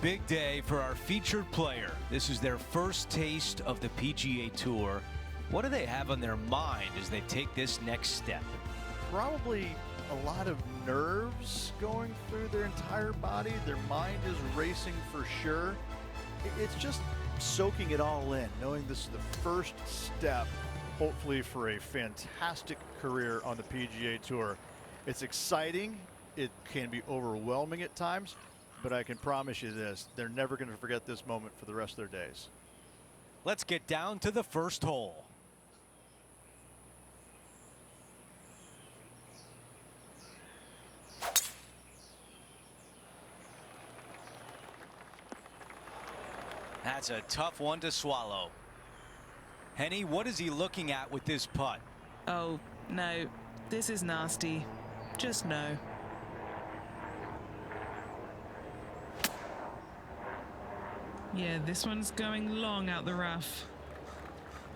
Big day for our featured player. This is their first taste of the PGA Tour. What do they have on their mind as they take this next step? Probably a lot of nerves going through their entire body. Their mind is racing for sure. It's just soaking it all in, knowing this is the first step, hopefully, for a fantastic career on the PGA Tour. It's exciting. It can be overwhelming at times, but I can promise you this, they're never going to forget this moment for the rest of their days. Let's get down to the first hole. That's a tough one to swallow. Henny, what is he looking at with this putt? Oh, no. This is nasty. Just no. Yeah, this one's going long out the rough.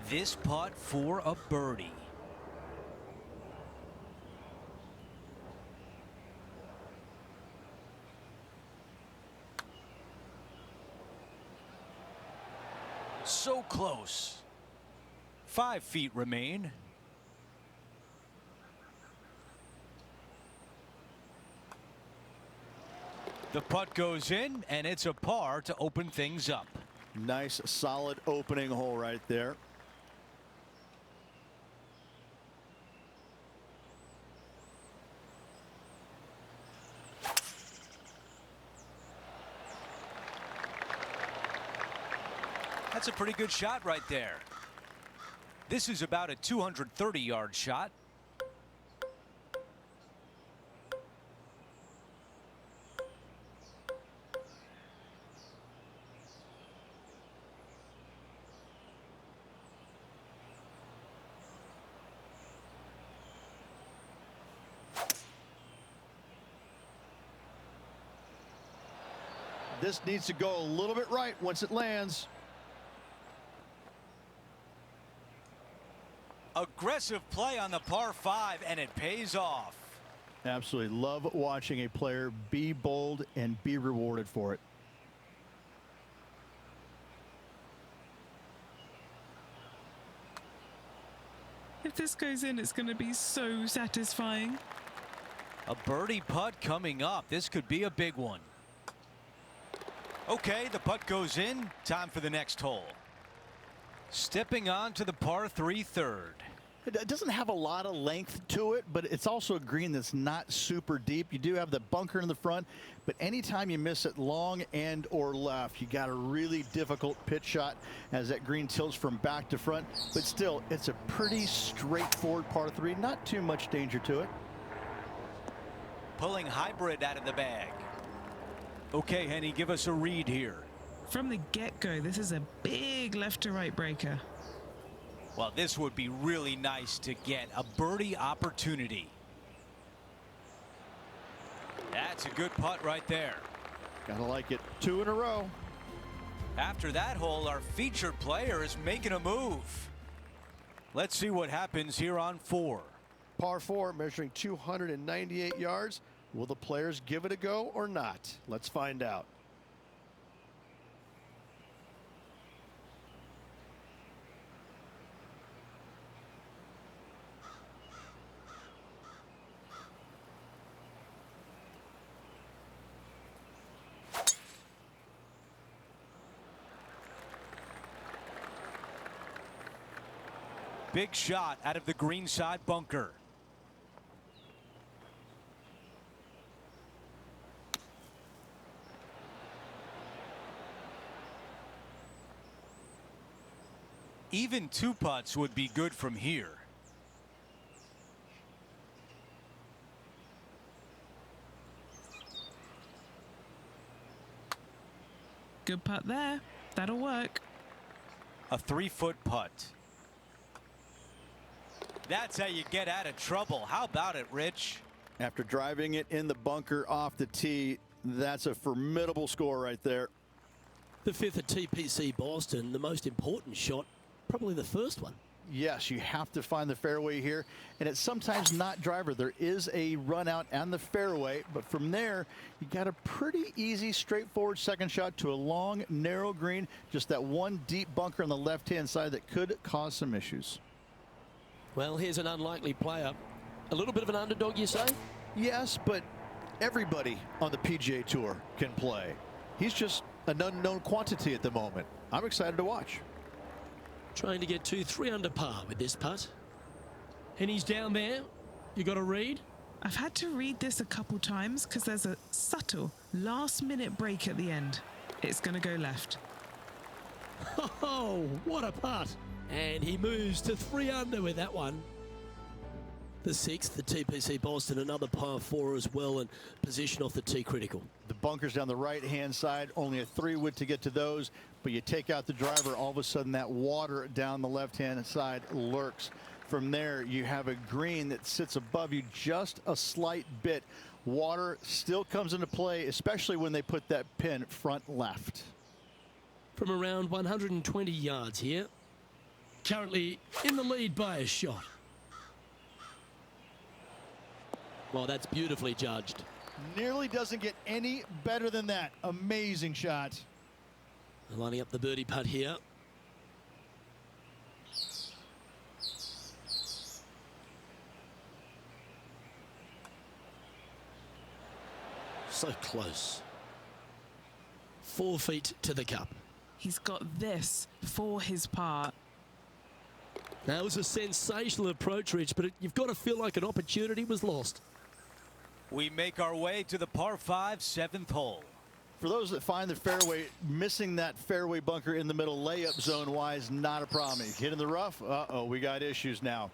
This putt for a birdie. So close. 5 feet remain. The putt goes in, and it's a par to open things up. Nice, solid opening hole right there. That's a pretty good shot right there. This is about a 230-yard shot. This needs to go a little bit right once it lands. Aggressive play on the par 5, and it pays off. Absolutely love watching a player be bold and be rewarded for it. If this goes in, it's going to be so satisfying. A birdie putt coming up. This could be a big one. Okay, the putt goes in. Time for the next hole. Stepping on to the par 3 third. It doesn't have a lot of length to it, but it's also a green that's not super deep. You do have the bunker in the front, but anytime you miss it long and or left, you got a really difficult pitch shot as that green tilts from back to front. But still, it's a pretty straightforward par 3. Not too much danger to it. Pulling hybrid out of the bag. Okay, Henny, give us a read here. From the get-go, this is a big left to right breaker. Well, this would be really nice to get a birdie opportunity. That's a good putt right there. Gotta like it. 2 in a row. After that hole, our featured player is making a move. Let's see what happens here on 4. Par 4, measuring 298 yards. Will the players give it a go or not? Let's find out. Big shot out of the green side bunker. Even 2 putts would be good from here. Good putt there. That'll work. A 3-foot putt. That's how you get out of trouble. How about it, Rich? After driving it in the bunker off the tee, that's a formidable score right there. The 5th at TPC Boston, the most important shot, probably the first one. Yes, you have to find the fairway here, and it's sometimes not driver. There is a run out and the fairway, but from there, you got a pretty easy, straightforward second shot to a long, narrow green. Just that one deep bunker on the left-hand side that could cause some issues. Well, here's an unlikely player. A little bit of an underdog, you say? Yes, but everybody on the PGA Tour can play. He's just an unknown quantity at the moment. I'm excited to watch. Trying to get 2-3 under par with this putt. And he's down there. You got to read? I've had to read this a couple times because there's a subtle last-minute break at the end. It's going to go left. Oh, what a putt. And he moves to 3 under with that one. The 6th, the TPC Boston, another par 4 as well, and position off the tee critical. The bunkers down the right-hand side, only a 3-wood to get to those, but you take out the driver, all of a sudden that water down the left-hand side lurks. From there, you have a green that sits above you just a slight bit. Water still comes into play, especially when they put that pin front left. From around 120 yards here. Currently in the lead by a shot. Well, that's beautifully judged. Nearly doesn't get any better than that. Amazing shot. Lining up the birdie putt here. So close. 4 feet to the cup. He's got this for his par. That was a sensational approach, Rich, but you've got to feel like an opportunity was lost. We make our way to the par 5 7th hole. For those that find the fairway, missing that fairway bunker in the middle layup zone wise, not a problem. You hit in the rough, uh-oh, we got issues now.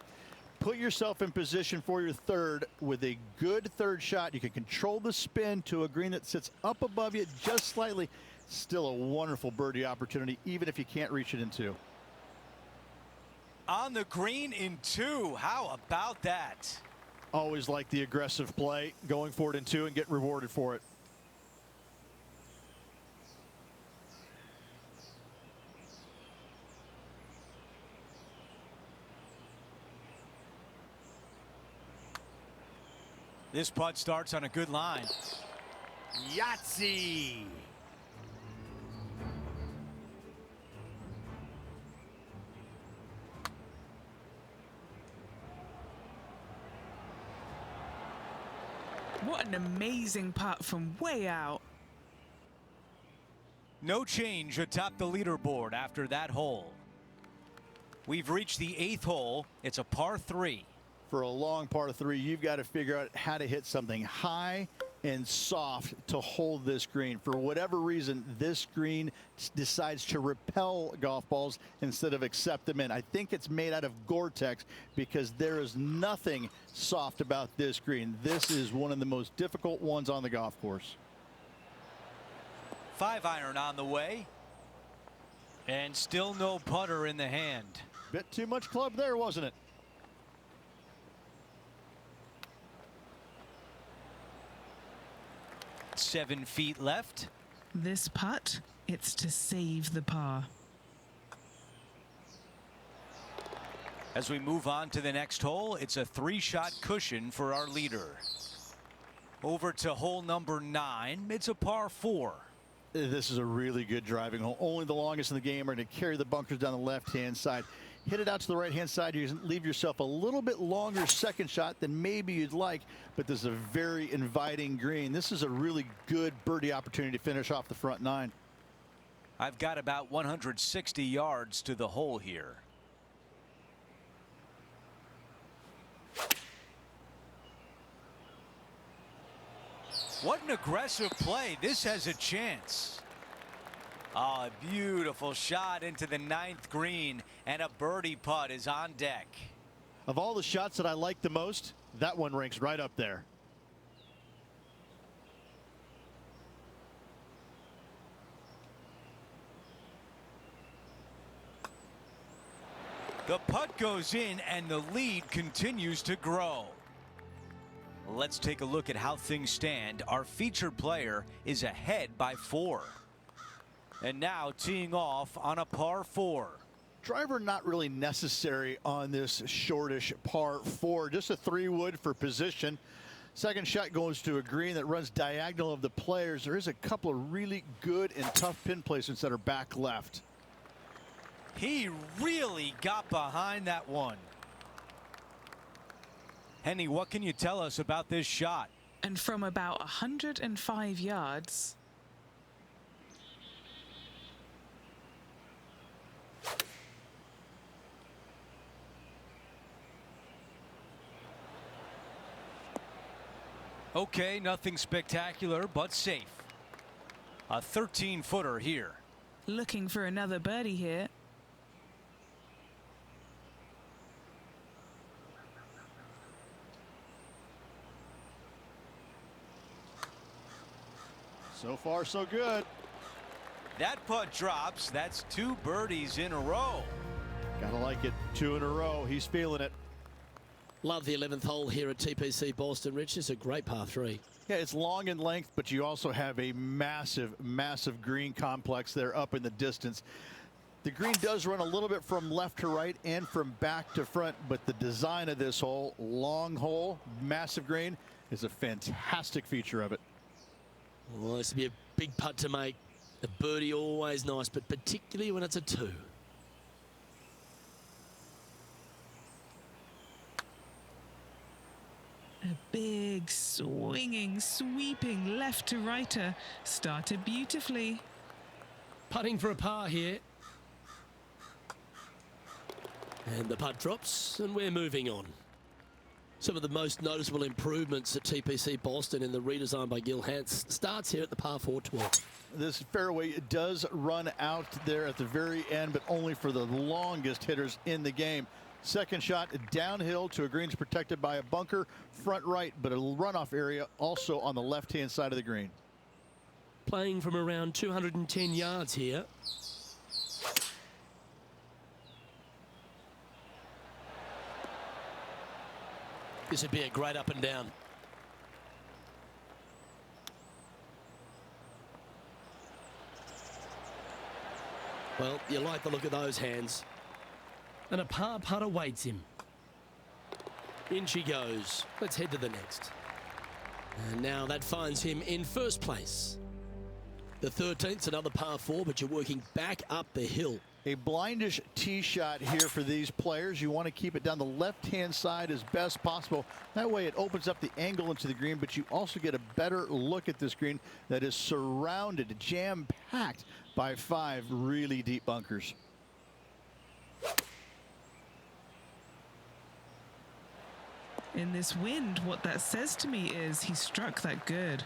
Put yourself in position for your third with a good third shot. You can control the spin to a green that sits up above you just slightly. Still a wonderful birdie opportunity, even if you can't reach it in 2. On the green in 2. How about that? Always like the aggressive play, going for it in 2 and getting rewarded for it. This putt starts on a good line. Yahtzee! What an amazing putt from way out. No change atop the leaderboard after that hole. We've reached the 8th hole. It's a par 3. For a long par 3, you've got to figure out how to hit something high and soft to hold this green. For whatever reason, this green decides to repel golf balls instead of accept them in. I think it's made out of Gore-Tex because there is nothing soft about this green. This is one of the most difficult ones on the golf course. 5-iron on the way. And still no putter in the hand. Bit too much club there, wasn't it? Seven feet left. This putt, it's to save the par. As we move on to the next hole, it's a 3-shot cushion for our leader. Over to hole number 9. It's a par 4. This is a really good driving hole. Only the longest in the game are going to carry the bunkers down the left-hand side. Hit it out to the right-hand side. You leave yourself a little bit longer second shot than maybe you'd like, but this is a very inviting green. This is a really good birdie opportunity to finish off the front 9. I've got about 160 yards to the hole here. What an aggressive play. This has a chance. Oh, a beautiful shot into the 9th green, and a birdie putt is on deck. Of all the shots that I like the most, that one ranks right up there. The putt goes in, and the lead continues to grow. Let's take a look at how things stand. Our featured player is ahead by 4. And now teeing off on a par 4. Driver not really necessary on this shortish par 4. Just a 3-wood for position. Second shot goes to a green that runs diagonal of the players. There is a couple of really good and tough pin placements that are back left. He really got behind that one. Henny, what can you tell us about this shot? And from about 105 yards. Okay, nothing spectacular, but safe. A 13-footer here. Looking for another birdie here. So far, so good. That putt drops. That's 2 birdies in a row. Gotta like it. 2 in a row. He's feeling it. Love the 11th hole here at TPC Boston, Rich. It's a great par 3. Yeah, it's long in length, but you also have a massive, massive green complex there up in the distance. The green does run a little bit from left to right and from back to front, but the design of this hole, long hole, massive green, is a fantastic feature of it. Well, this would be a big putt to make. A birdie always nice, but particularly when it's a 2. A big, swinging, sweeping left to righter. Started beautifully. Putting for a par here. And the putt drops, and we're moving on. Some of the most noticeable improvements at TPC Boston in the redesign by Gil Hance starts here at the par 4 12. This fairway does run out there at the very end, but only for the longest hitters in the game. Second shot downhill to a green protected by a bunker, front right, but a runoff area also on the left-hand side of the green. Playing from around 210 yards here. This would be a great up and down. Well, you like the look of those hands. And a par putt awaits him. In she goes. Let's head to the next. And now that finds him in first place. The 13th's another par 4, but you're working back up the hill. A blindish tee shot here for these players. You want to keep it down the left-hand side as best possible. That way it opens up the angle into the green, but you also get a better look at this green that is surrounded, jam-packed by 5 really deep bunkers. In this wind, what that says to me is he struck that good.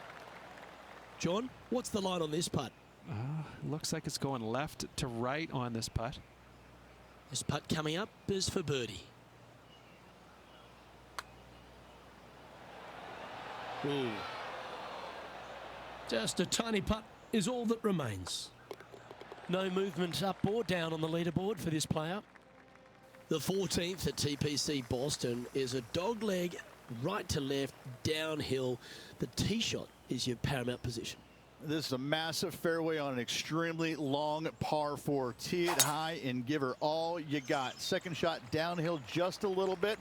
John, what's the line on this putt? Looks like it's going left to right on this putt. This putt coming up is for birdie. Ooh. Just a tiny putt is all that remains. No movement up or down on the leaderboard for this player. The 14th at TPC Boston is a dogleg right to left, downhill. The tee shot is your paramount position. This is a massive fairway on an extremely long par 4. Tee it high and give her all you got. Second shot downhill just a little bit.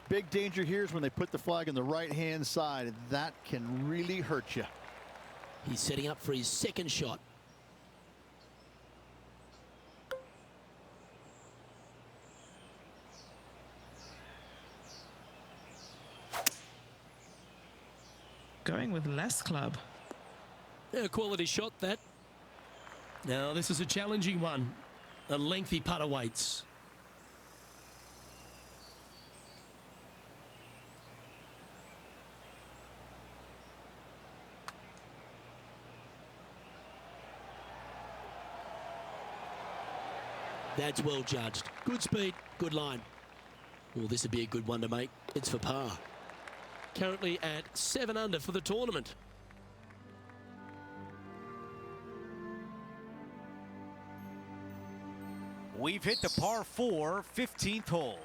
Big danger here is when they put the flag on the right-hand side. That can really hurt you. He's setting up for his second shot. Going with less club. A quality shot, that. Now, this is a challenging one. A lengthy putt awaits. That's well judged. Good speed, good line. Well, this would be a good one to make. It's for par. Currently at 7 under for the tournament. We've hit the par 4, 15th hole.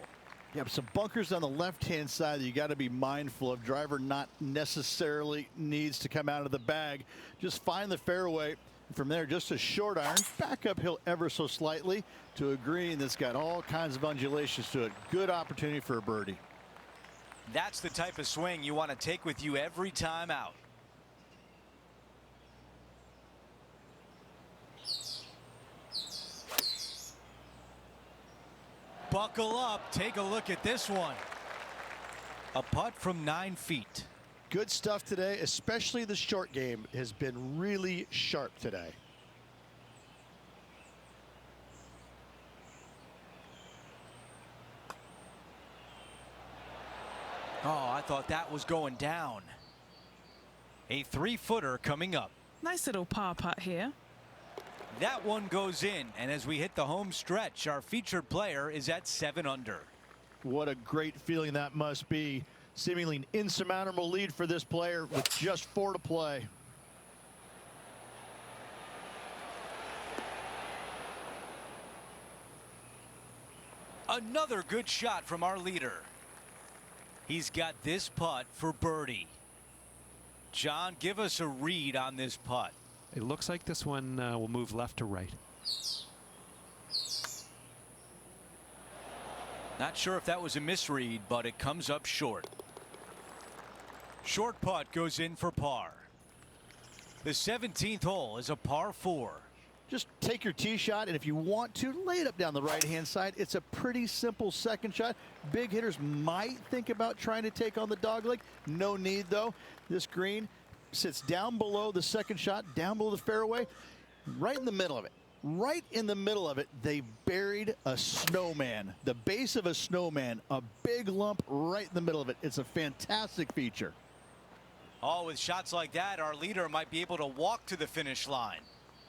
Yeah, some bunkers on the left-hand side that you got to be mindful of. Driver not necessarily needs to come out of the bag. Just find the fairway From there, just a short iron, back uphill ever so slightly to a green that's got all kinds of undulations to it. Good opportunity for a birdie. That's the type of swing you want to take with you every time out. Buckle up. Take a look at this one. A putt from 9 feet. Good stuff today, especially the short game has been really sharp today. Oh, I thought that was going down. A 3-footer coming up. Nice little par putt here. That one goes in, and as we hit the home stretch, our featured player is at 7 under. What a great feeling that must be. Seemingly an insurmountable lead for this player with just 4 to play. Another good shot from our leader. He's got this putt for birdie. John, give us a read on this putt. It looks like this one will move left to right. Not sure if that was a misread, but it comes up short. Short putt goes in for par. The 17th hole is a par 4. Just take your tee shot, and if you want to, lay it up down the right-hand side. It's a pretty simple second shot. Big hitters might think about trying to take on the dogleg. No need, though. This green sits down below the second shot, down below the fairway, right in the middle of it. Right in the middle of it, they buried a snowman. The base of a snowman, a big lump right in the middle of it. It's a fantastic feature. Oh, with shots like that, our leader might be able to walk to the finish line.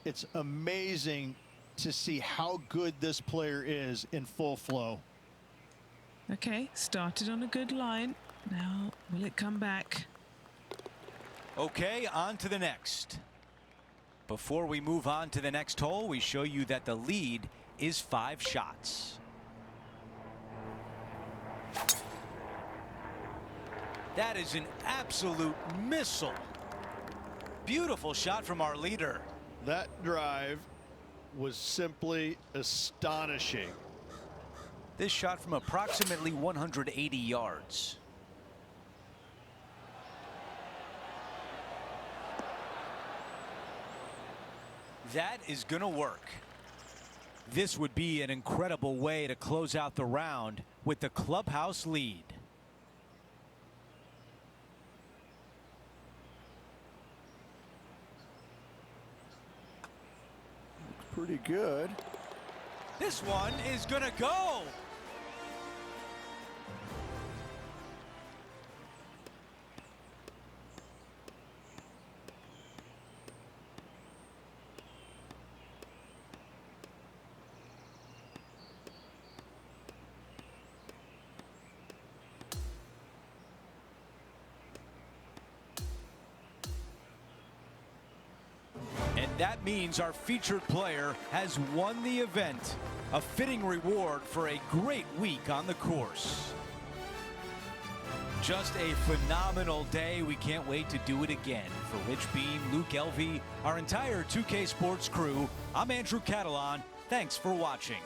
It's amazing to see how good this player is in full flow. Okay, started on a good line. Now, will it come back? Okay, on to the next. Before we move on to the next hole, we show you that the lead is 5 shots. That is an absolute missile. Beautiful shot from our leader. That drive was simply astonishing. This shot from approximately 180 yards. That is going to work. This would be an incredible way to close out the round with the clubhouse lead. Pretty good. This one is going to go. And that means our featured player has won the event, a fitting reward for a great week on the course. Just a phenomenal day. We can't wait to do it again. For Rich Beam, Luke Elvey, our entire 2K Sports crew, I'm Andrew Catalan. Thanks for watching.